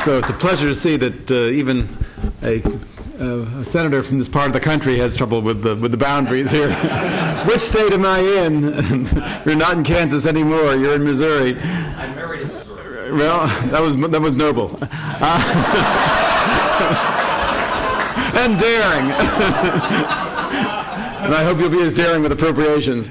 So it's a pleasure to see that even a senator from this part of the country has trouble with the boundaries here. Which state am I in? You're not in Kansas anymore. You're in Missouri. I'm married in Missouri. Well, that was noble. And daring. And I hope you'll be as daring with appropriations.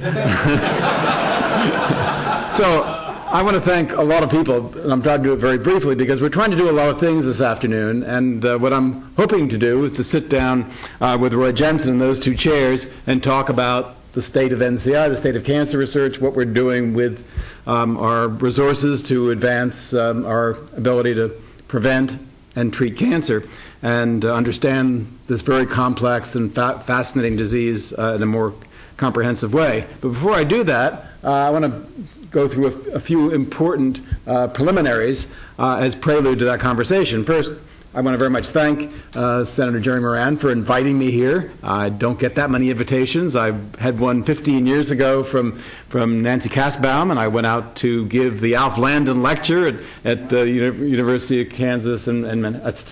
So I want to thank a lot of people, and I'm trying to do it very briefly because we're trying to do a lot of things this afternoon, and what I'm hoping to do is to sit down with Roy Jensen in those two chairs and talk about the state of NCI, the state of cancer research, what we're doing with our resources to advance our ability to prevent and treat cancer, and understand this very complex and fascinating disease in a more comprehensive way. But before I do that, I want to go through a few important preliminaries as prelude to that conversation. First, I want to very much thank Senator Jerry Moran for inviting me here. I don't get that many invitations. I had one 15 years ago from Nancy Kasbaum, and I went out to give the Alf Landon lecture at University of Kansas and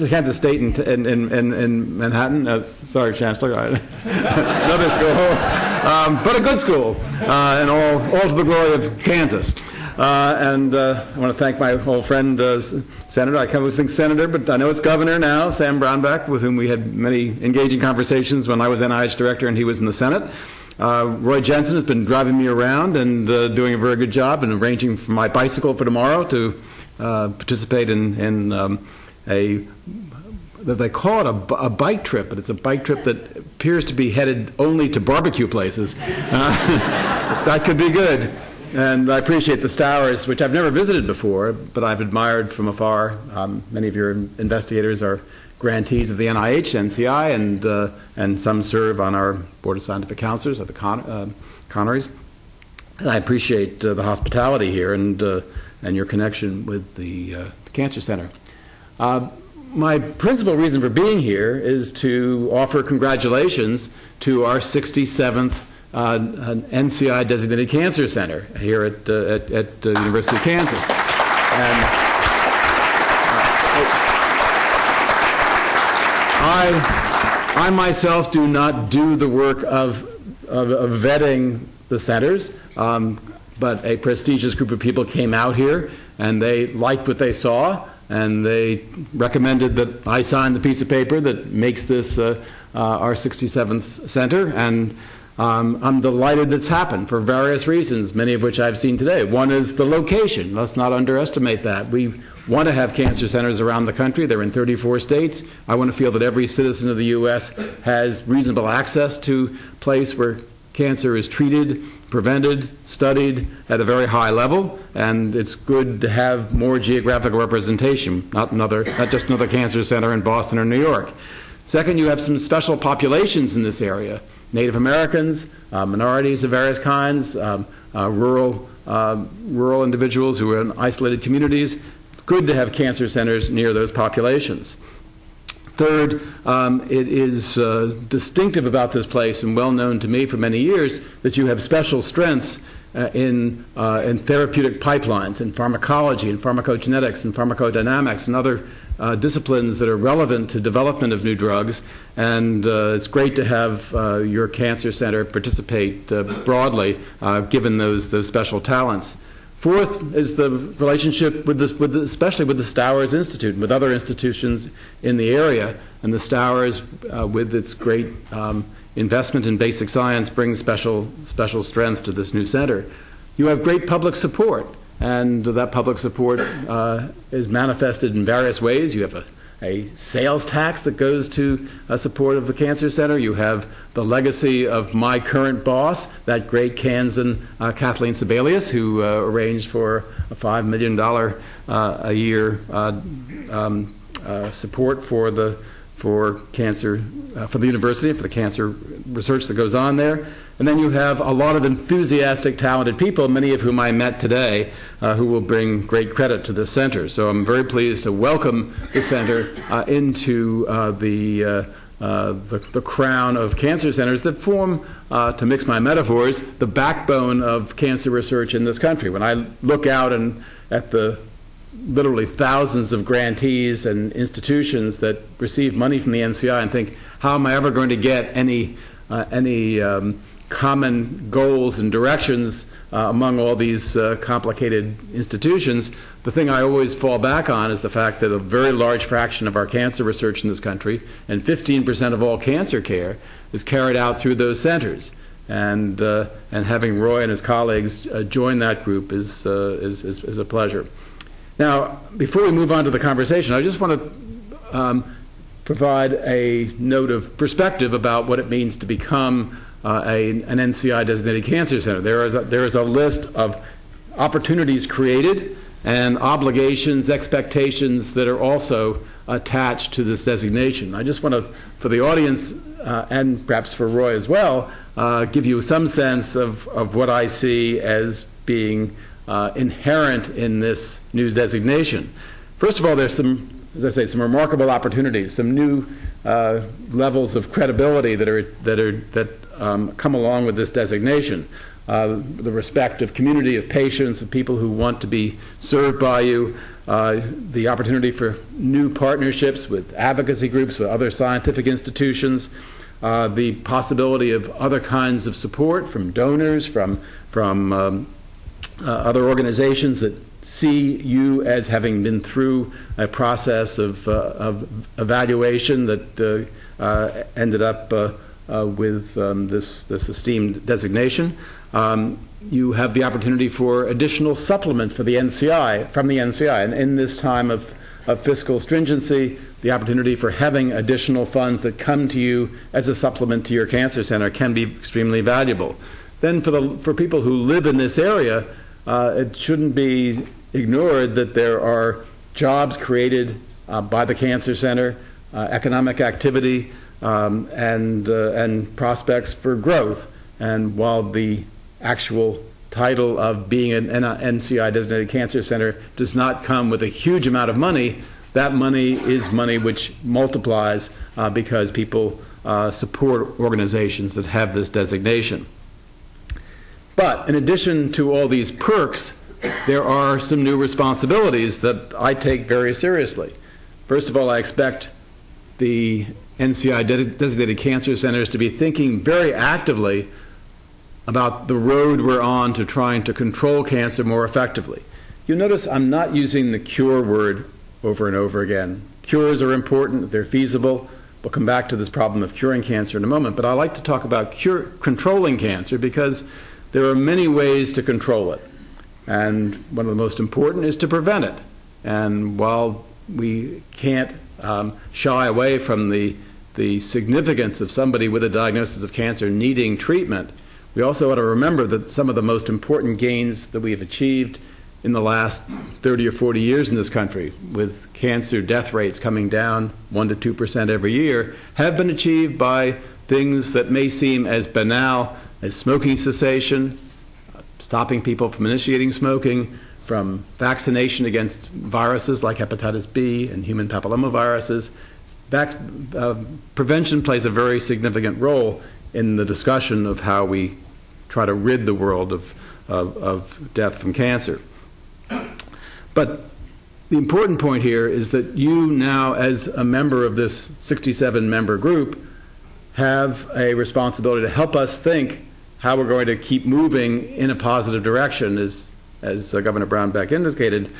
Kansas State in Manhattan. Sorry, Chancellor, another school, but a good school, and all to the glory of Kansas. And I want to thank my old friend, Senator. I can't always think Senator, but I know it's Governor now, Sam Brownback, with whom we had many engaging conversations when I was NIH Director and he was in the Senate. Roy Jensen has been driving me around and doing a very good job and arranging for my bicycle for tomorrow to participate in they call it a bike trip, but it's a bike trip that appears to be headed only to barbecue places. That could be good. And I appreciate the Stowers, which I've never visited before, but I've admired from afar. Many of your investigators are grantees of the NIH, NCI, and some serve on our Board of Scientific Counselors at the Connerys. And I appreciate the hospitality here and your connection with the Cancer Center. My principal reason for being here is to offer congratulations to our 67th an NCI designated cancer center here at the University of Kansas. And I myself do not do the work of vetting the centers, but a prestigious group of people came out here and they liked what they saw, and they recommended that I sign the piece of paper that makes this our 67th center. And I'm delighted that's happened for various reasons, many of which I've seen today. One is the location. Let's not underestimate that. We want to have cancer centers around the country. They're in 34 states. I want to feel that every citizen of the U.S. has reasonable access to a place where cancer is treated, prevented, studied at a very high level, and it's good to have more geographical representation, not just another cancer center in Boston or New York. Second, you have some special populations in this area. Native Americans, minorities of various kinds, rural individuals who are in isolated communities. It's good to have cancer centers near those populations. Third, it is distinctive about this place and well known to me for many years that you have special strengths in therapeutic pipelines, in pharmacology, in pharmacogenetics, and pharmacodynamics, and other disciplines that are relevant to development of new drugs, and it's great to have your cancer center participate broadly, given those special talents. Fourth is the relationship especially with the Stowers Institute and with other institutions in the area, and the Stowers, with its great investment in basic science, brings special strength to this new center. You have great public support. And that public support is manifested in various ways. You have a sales tax that goes to support of the Cancer Center. You have the legacy of my current boss, that great Kansan Kathleen Sebelius, who arranged for a $5 million a year support for the university and for the cancer research that goes on there. And then you have a lot of enthusiastic, talented people, many of whom I met today, who will bring great credit to this center. So I'm very pleased to welcome the center into the crown of cancer centers that form, to mix my metaphors, the backbone of cancer research in this country. When I look out at the literally thousands of grantees and institutions that receive money from the NCI and think, how am I ever going to get any common goals and directions among all these complicated institutions? The thing I always fall back on is the fact that a very large fraction of our cancer research in this country, and 15% of all cancer care, is carried out through those centers. And having Roy and his colleagues join that group is a pleasure. Now, before we move on to the conversation, I just want to provide a note of perspective about what it means to become an NCI designated cancer center. There is a list of opportunities created and obligations, expectations that are also attached to this designation. I just want to, for the audience and perhaps for Roy as well, give you some sense of what I see as being inherent in this new designation. First of all, there's some, as I say, some remarkable opportunities, some new levels of credibility that come along with this designation. The respective community of patients, of people who want to be served by you, the opportunity for new partnerships with advocacy groups, with other scientific institutions, the possibility of other kinds of support from donors, from other organizations that see you as having been through a process of evaluation that ended up with this esteemed designation. You have the opportunity for additional supplements for the NCI, from the NCI, and in this time of fiscal stringency, the opportunity for having additional funds that come to you as a supplement to your cancer center can be extremely valuable. Then for people who live in this area, it shouldn't be ignored that there are jobs created by the cancer center, economic activity, and prospects for growth. And while the actual title of being an NCI designated cancer center does not come with a huge amount of money, that money is money which multiplies because people support organizations that have this designation. But in addition to all these perks, there are some new responsibilities that I take very seriously. First of all, I expect the NCI designated cancer centers to be thinking very actively about the road we're on to trying to control cancer more effectively. You'll notice I'm not using the cure word over and over again. Cures are important, they're feasible. We'll come back to this problem of curing cancer in a moment, but I like to talk about controlling cancer because there are many ways to control it. And one of the most important is to prevent it. And while we can't shy away from the significance of somebody with a diagnosis of cancer needing treatment, we also ought to remember that some of the most important gains that we have achieved in the last 30 or 40 years in this country, with cancer death rates coming down 1% to 2% every year, have been achieved by things that may seem as banal as smoking cessation, stopping people from initiating smoking, from vaccination against viruses like hepatitis B and human papillomaviruses. Prevention plays a very significant role in the discussion of how we try to rid the world of death from cancer. But the important point here is that you now, as a member of this 67-member group, have a responsibility to help us think how we're going to keep moving in a positive direction, as Governor Brownback indicated,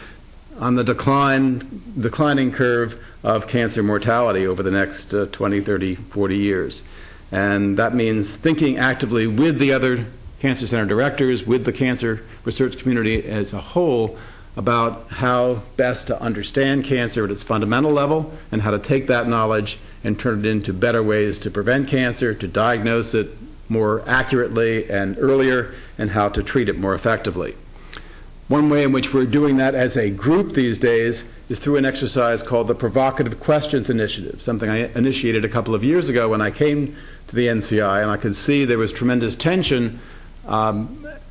on the declining curve of cancer mortality over the next 20, 30, 40 years. And that means thinking actively with the other cancer center directors, with the cancer research community as a whole, about how best to understand cancer at its fundamental level and how to take that knowledge and turn it into better ways to prevent cancer, to diagnose it more accurately and earlier, and how to treat it more effectively. One way in which we're doing that as a group these days is through an exercise called the Provocative Questions Initiative, something I initiated a couple of years ago when I came to the NCI, and I could see there was tremendous tension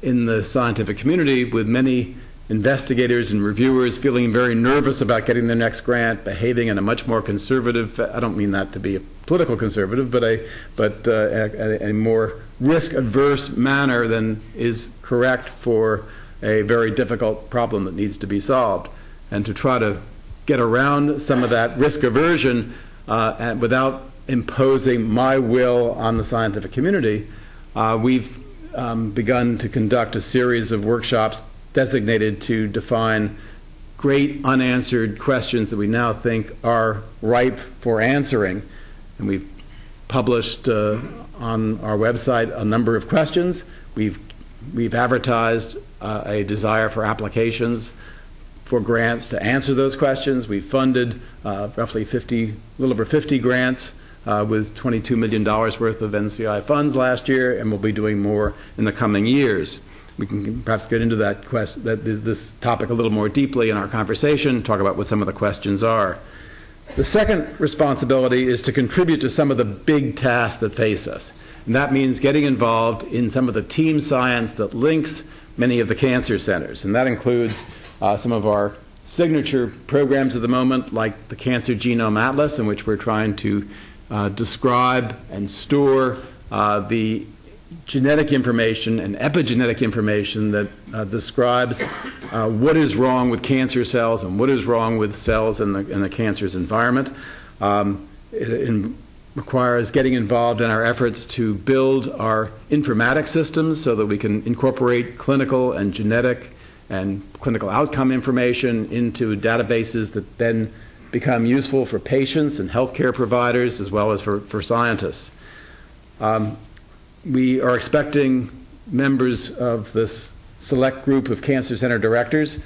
in the scientific community, with many investigators and reviewers feeling very nervous about getting their next grant, behaving in a much more conservative, I don't mean that to be a political conservative, but a more risk-averse manner than is correct for a very difficult problem that needs to be solved. and to try to get around some of that risk aversion and without imposing my will on the scientific community, we've begun to conduct a series of workshops designated to define great unanswered questions that we now think are ripe for answering. And we've published on our website a number of questions. We've advertised a desire for applications for grants to answer those questions. We've funded roughly a little over 50 grants with $22 million worth of NCI funds last year, and we'll be doing more in the coming years. We can perhaps get into this topic a little more deeply in our conversation, talk about what some of the questions are. The second responsibility is to contribute to some of the big tasks that face us. And that means getting involved in some of the team science that links many of the cancer centers. And that includes some of our signature programs at the moment, like the Cancer Genome Atlas, in which we're trying to describe and store the genetic information and epigenetic information that describes what is wrong with cancer cells and what is wrong with cells in the cancer's environment. It requires getting involved in our efforts to build our informatics systems so that we can incorporate clinical and genetic and clinical outcome information into databases that then become useful for patients and healthcare providers as well as for scientists. We are expecting members of this select group of cancer center directors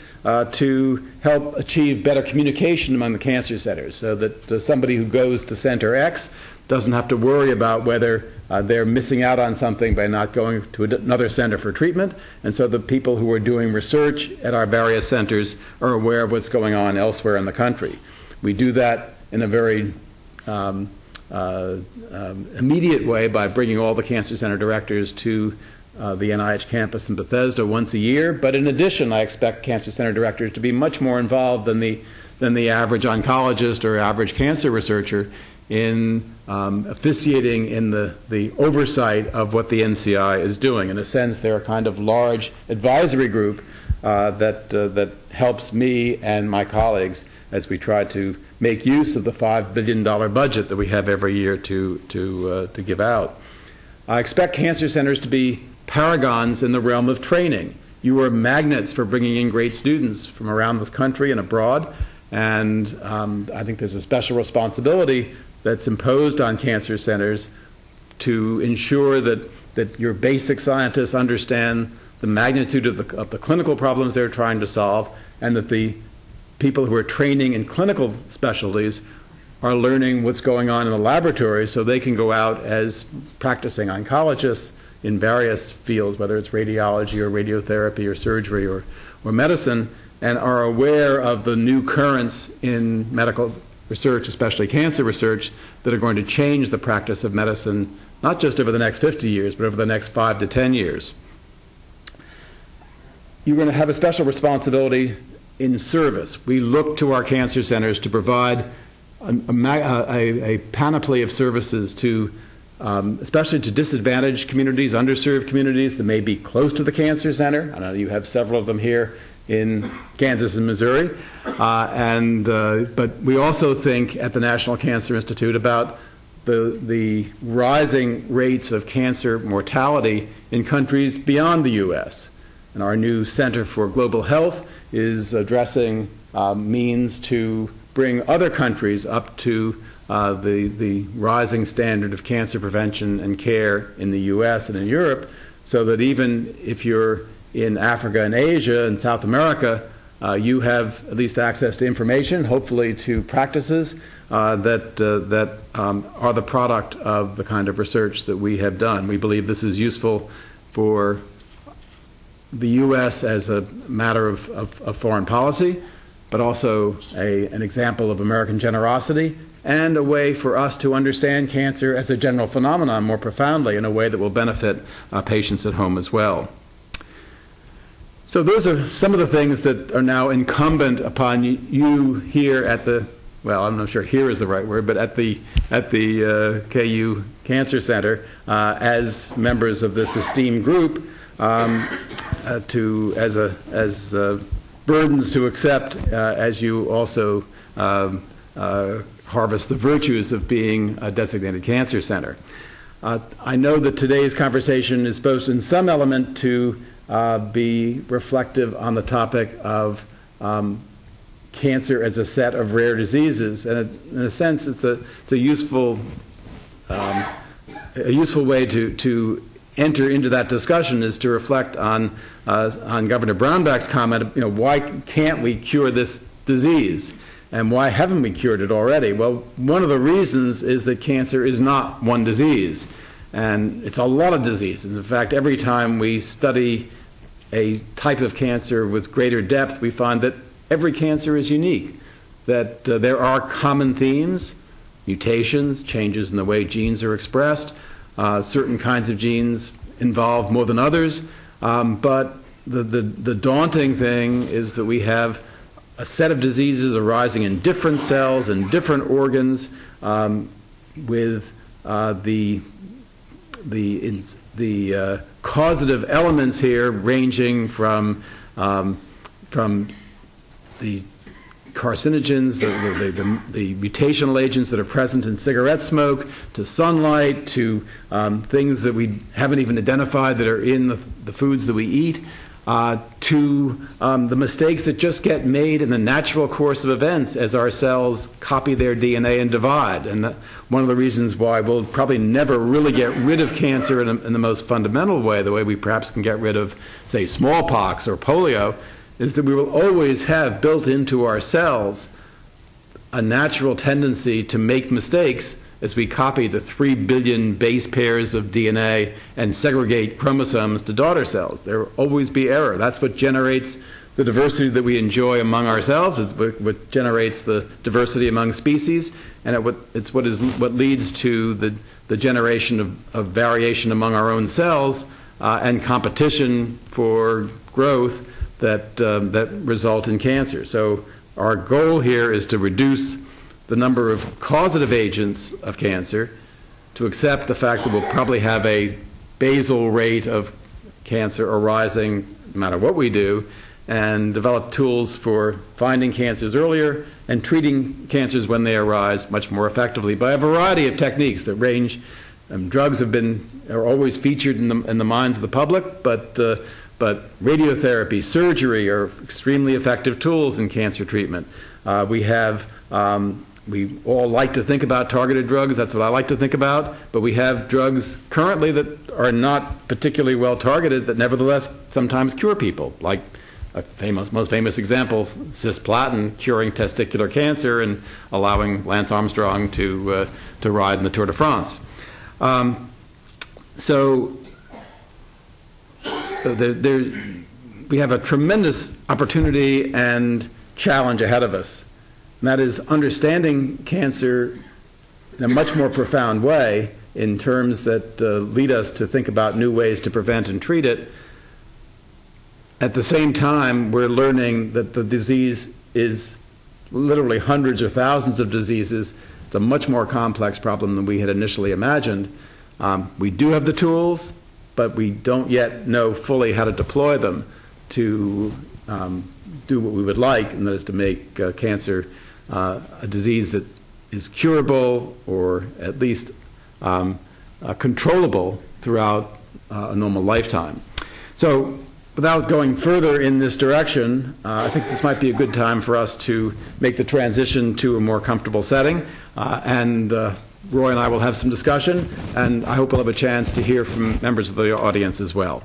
to help achieve better communication among the cancer centers so that somebody who goes to Center X doesn't have to worry about whether they're missing out on something by not going to another center for treatment, and so the people who are doing research at our various centers are aware of what's going on elsewhere in the country. We do that in a very immediate way by bringing all the cancer center directors to the NIH campus in Bethesda once a year. But in addition, I expect cancer center directors to be much more involved than the average oncologist or average cancer researcher in officiating in the oversight of what the NCI is doing. In a sense, they're a kind of large advisory group that helps me and my colleagues as we try to make use of the $5 billion budget that we have every year to give out. I expect cancer centers to be paragons in the realm of training. You are magnets for bringing in great students from around the country and abroad, and I think there's a special responsibility that's imposed on cancer centers to ensure that your basic scientists understand the magnitude of the clinical problems they're trying to solve, and that the people who are training in clinical specialties are learning what's going on in the laboratory so they can go out as practicing oncologists in various fields, whether it's radiology or radiotherapy or surgery or medicine, and are aware of the new currents in medical research, especially cancer research, that are going to change the practice of medicine, not just over the next 50 years, but over the next 5 to 10 years. You're going to have a special responsibility in service. We look to our cancer centers to provide a panoply of services to, especially to disadvantaged communities, underserved communities that may be close to the cancer center. I know you have several of them here in Kansas and Missouri. But we also think at the National Cancer Institute about the rising rates of cancer mortality in countries beyond the U.S. And our new Center for Global Health is addressing means to bring other countries up to the rising standard of cancer prevention and care in the U.S. and in Europe, so that even if you're in Africa and Asia and South America, you have at least access to information, hopefully to practices that are the product of the kind of research that we have done. We believe this is useful for the U.S. as a matter of foreign policy, but also an example of American generosity and a way for us to understand cancer as a general phenomenon more profoundly in a way that will benefit patients at home as well. So those are some of the things that are now incumbent upon you here at the, well, I'm not sure here is the right word, but at the KU Cancer Center as members of this esteemed group as burdens to accept as you also harvest the virtues of being a designated cancer center. I know that today's conversation is supposed in some element to be reflective on the topic of cancer as a set of rare diseases, and in a sense it's a useful way to enter into that discussion is to reflect on Governor Brownback's comment, why can't we cure this disease? And why haven't we cured it already? Well, one of the reasons is that cancer is not one disease. And it's a lot of diseases. In fact, every time we study a type of cancer with greater depth, we find that every cancer is unique, that there are common themes, mutations, changes in the way genes are expressed. Certain kinds of genes involved more than others. But the daunting thing is that we have a set of diseases arising in different cells and different organs, with the causative elements here ranging from the carcinogens, the mutational agents that are present in cigarette smoke, to sunlight, to things that we haven't even identified that are in the foods that we eat, to the mistakes that just get made in the natural course of events as our cells copy their DNA and divide. And one of the reasons why we'll probably never really get rid of cancer in the most fundamental way, the way we perhaps can get rid of, say, smallpox or polio, is that we will always have built into our cells a natural tendency to make mistakes as we copy the 3 billion base pairs of DNA and segregate chromosomes to daughter cells. There will always be error. That's what generates the diversity that we enjoy among ourselves. It's what generates the diversity among species, and it's what leads to the generation of variation among our own cells and competition for growth that result in cancer. So our goal here is to reduce the number of causative agents of cancer, to accept the fact that we'll probably have a basal rate of cancer arising no matter what we do, and develop tools for finding cancers earlier and treating cancers when they arise much more effectively by a variety of techniques that range. Drugs are always featured in the minds of the public, but radiotherapy, surgery are extremely effective tools in cancer treatment. We all like to think about targeted drugs. That's what I like to think about. But we have drugs currently that are not particularly well targeted that nevertheless sometimes cure people, like most famous example, cisplatin curing testicular cancer and allowing Lance Armstrong to ride in the Tour de France. We have a tremendous opportunity and challenge ahead of us. And that is understanding cancer in a much more profound way in terms that lead us to think about new ways to prevent and treat it. At the same time, we're learning that the disease is literally hundreds or thousands of diseases. It's a much more complex problem than we had initially imagined. We do have the tools, but we don't yet know fully how to deploy them to do what we would like, and that is to make cancer a disease that is curable or at least controllable throughout a normal lifetime. So without going further in this direction, I think this might be a good time for us to make the transition to a more comfortable setting, and Roy and I will have some discussion, and I hope we'll have a chance to hear from members of the audience as well.